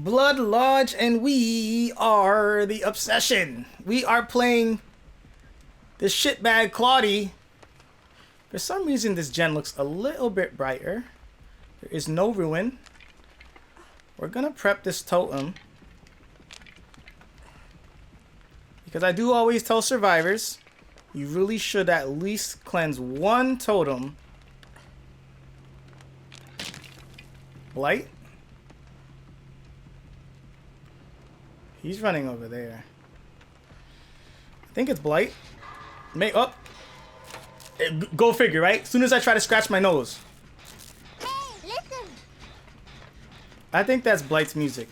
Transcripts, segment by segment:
Blood Lodge, and we are the Obsession. We are playing the shitbag Claudie. For some reason, this gen looks a little bit brighter. There is no ruin. We're gonna prep this totem, because I do always tell survivors, you really should at least cleanse one totem. Blight? He's running over there. I think it's Blight. Go figure, right? As soon as I try to scratch my nose. Hey, listen. I think that's Blight's music.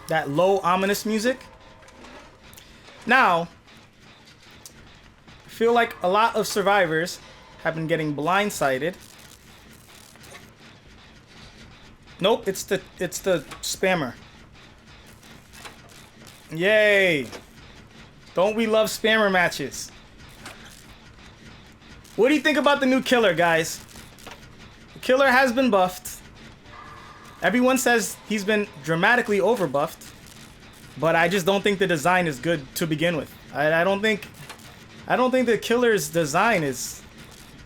That low, ominous music. Now, I feel like a lot of survivors have been getting blindsided. Nope, it's the spammer. Yay! Don't we love spammer matches? What do you think about the new killer, guys? The killer has been buffed. Everyone says he's been dramatically overbuffed, but I just don't think the design is good to begin with. I don't think the killer's design is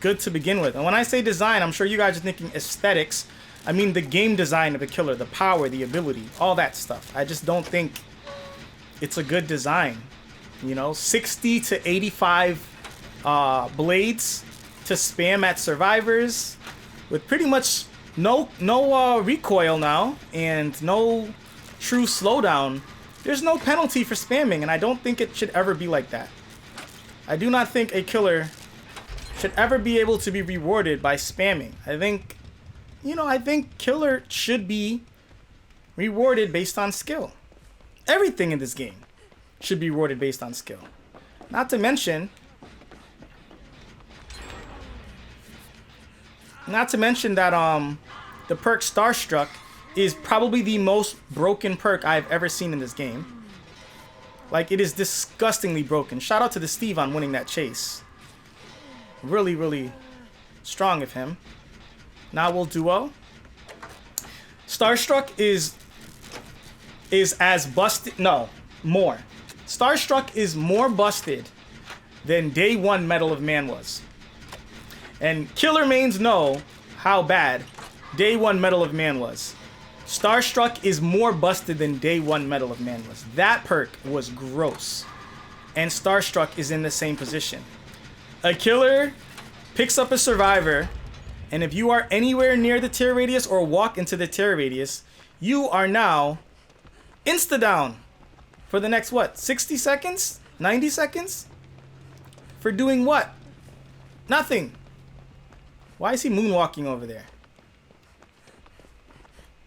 good to begin with. And when I say design, I'm sure you guys are thinking aesthetics. I mean the game design of the killer, the power, the ability, all that stuff. I just don't think it's a good design. You know, 60 to 85 blades to spam at survivors with pretty much no recoil now and no true slowdown. There's no penalty for spamming, and I don't think it should ever be like that. I do not think a killer should ever be able to be rewarded by spamming. I think killer should be rewarded based on skill. Everything in this game should be rewarded based on skill. Not to mention that the perk Starstruck is probably the most broken perk I've ever seen in this game. Like, it is disgustingly broken. Shout out to the Steve on winning that chase. Really, really strong of him. Now we'll duo. Starstruck is as busted. No, more. Starstruck is more busted than day one Medal of Man was. And killer mains know how bad day one Medal of Man was. Starstruck is more busted than day one Medal of Man was. That perk was gross. And Starstruck is in the same position. A killer picks up a survivor, and if you are anywhere near the tear radius or walk into the tear radius, you are now insta-down for the next, 60 seconds? 90 seconds? For doing what? Nothing. Why is he moonwalking over there?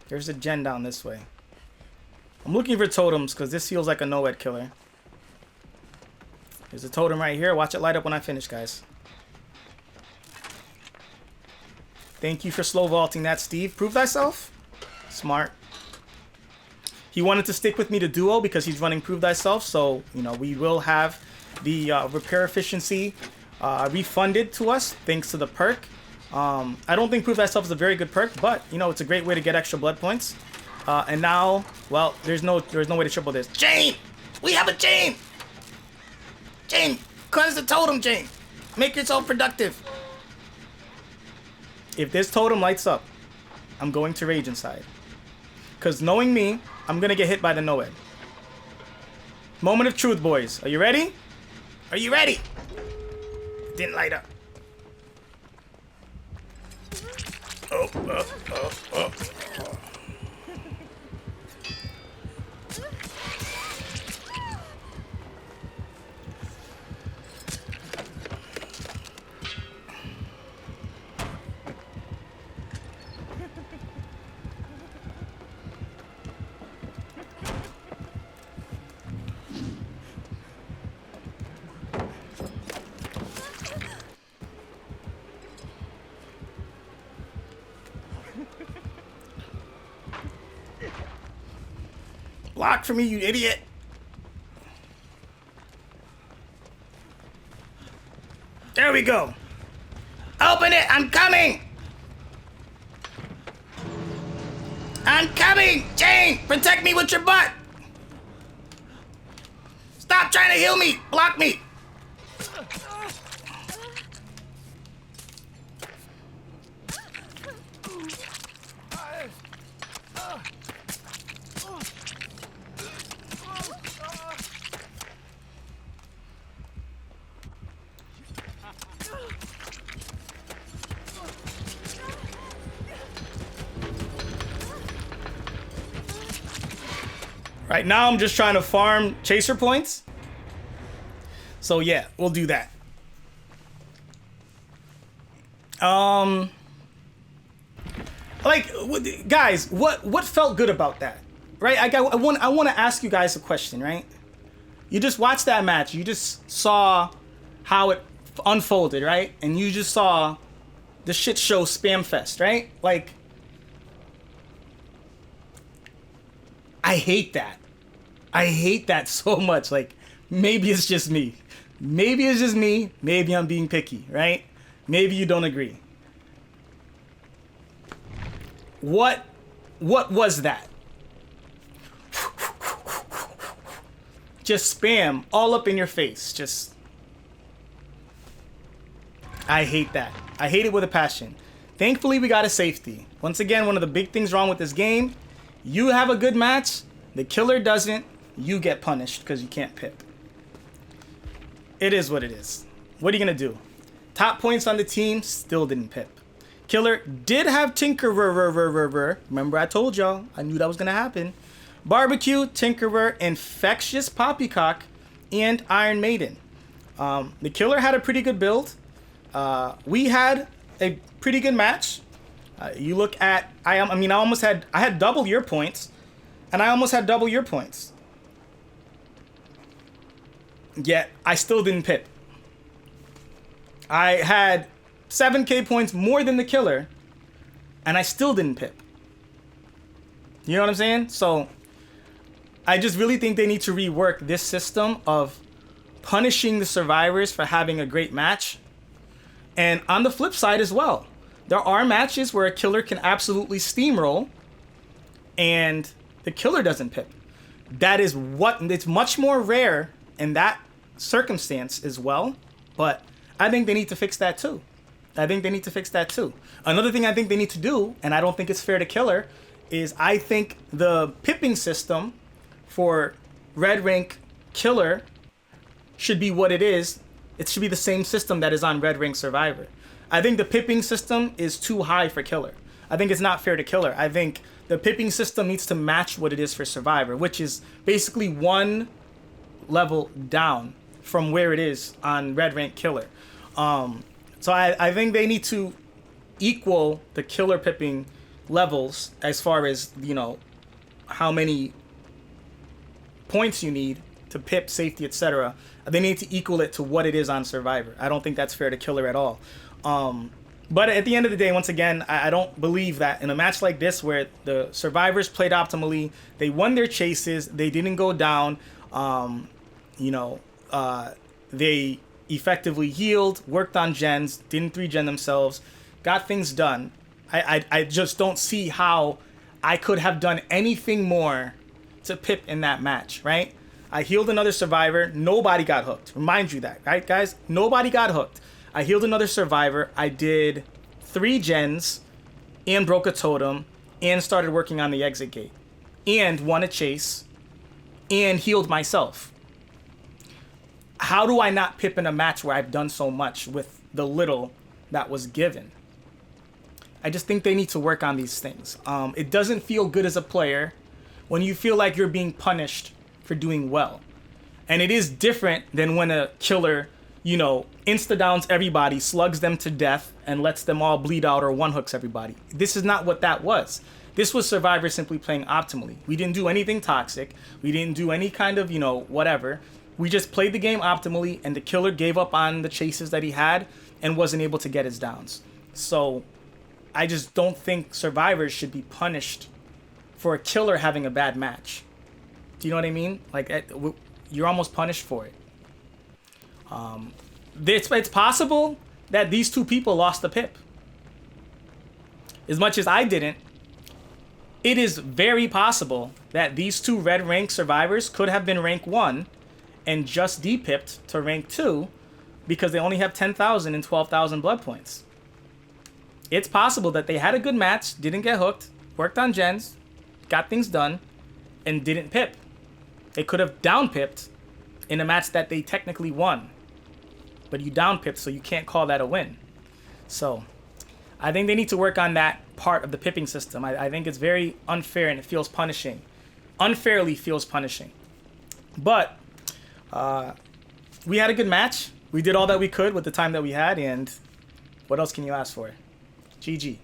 There's a gen down this way. I'm looking for totems because this feels like a no-ed killer. There's a totem right here. Watch it light up when I finish, guys. Thank you for slow vaulting that, Steve. Prove thyself. Smart. He wanted to stick with me to duo because he's running Prove Thyself. So, we will have the repair efficiency refunded to us thanks to the perk. I don't think Prove Thyself is a very good perk, but, it's a great way to get extra blood points. And now, well, there's no way to triple this. Jane! We have a Jane! Jane! Cleanse the totem, Jane! Make yourself productive. If this totem lights up, I'm going to rage inside. Because knowing me, I'm going to get hit by the no-ed. Moment of truth, boys. Are you ready? Are you ready? Didn't light up. Oh. Block for me, you idiot. There we go. Open it, I'm coming. I'm coming! Jane, protect me with your butt! Stop trying to heal me! Block me! Right now, I'm just trying to farm chaser points. So yeah, we'll do that. Like, guys, what felt good about that, right? I want to ask you guys a question, right? You just watched that match. You just saw how it unfolded, right? And you just saw the shit show spam fest, right? Like, I hate that. I hate that so much. Like, maybe it's just me. Maybe it's just me. Maybe I'm being picky, right? Maybe you don't agree. What was that? Just spam all up in your face. Just, I hate that. I hate it with a passion. Thankfully, we got a safety. Once again, one of the big things wrong with this game, you have a good match, the killer doesn't, you get punished because you can't pip. It is what it is. What are you going to do? Top points on the team, still didn't pip. Killer did have Tinkerer. Remember I told y'all, I knew that was going to happen. Barbecue, Tinkerer, Infectious Poppycock, and Iron Maiden. The Killer had a pretty good build. We had a pretty good match. You look at, I had double your points, and I almost had double your points. Yet, I still didn't pip. I had 7k points more than the Killer, and I still didn't pip. You know what I'm saying? So, I just really think they need to rework this system of punishing the survivors for having a great match. And on the flip side as well, there are matches where a Killer can absolutely steamroll and the Killer doesn't pip. That is it's much more rare in that circumstance as well, but I think they need to fix that too. Another thing I think they need to do, and I don't think it's fair to Killer, is I think the pipping system for Red Rank Killer should be what it is. It should be the same system that is on Red Rank Survivor. I think the pipping system is too high for Killer. I think it's not fair to Killer. I think the pipping system needs to match what it is for Survivor, which is basically one level down from where it is on Red Rank Killer. So I think they need to equal the Killer pipping levels as far as, you know, how many points you need to pip, safety, etc. They need to equal it to what it is on Survivor. I don't think that's fair to Killer at all. But at the end of the day, once again, I don't believe that in a match like this where the survivors played optimally, they won their chases, they didn't go down, they effectively healed, worked on gens, didn't 3-gen themselves, got things done. I just don't see how I could have done anything more to pip in that match, right? I healed another survivor, nobody got hooked. Remind you that, right, guys? Nobody got hooked. I healed another survivor. I did 3 gens and broke a totem and started working on the exit gate and won a chase and healed myself. How do I not pip in a match where I've done so much with the little that was given? I just think they need to work on these things. It doesn't feel good as a player when you feel like you're being punished for doing well. And it is different than when a killer, you know, insta-downs everybody, slugs them to death, and lets them all bleed out or one-hooks everybody. This is not what that was. This was Survivor simply playing optimally. We didn't do anything toxic. We didn't do any kind of, you know, whatever. We just played the game optimally, and the killer gave up on the chases that he had and wasn't able to get his downs. So I just don't think survivors should be punished for a killer having a bad match. Do you know what I mean? Like, you're almost punished for it. It's possible that these two people lost the pip. As much as I didn't, it is very possible that these two red rank survivors could have been rank 1 and just depipped to rank 2 because they only have 10,000 and 12,000 blood points. It's possible that they had a good match, didn't get hooked, worked on gens, got things done, and didn't pip. They could have down pipped in a match that they technically won. But you down pipped, so you can't call that a win. So I think they need to work on that part of the pipping system. I think it's very unfair and it feels punishing. Unfairly feels punishing. But we had a good match. We did all that we could with the time that we had, and what else can you ask for? GG.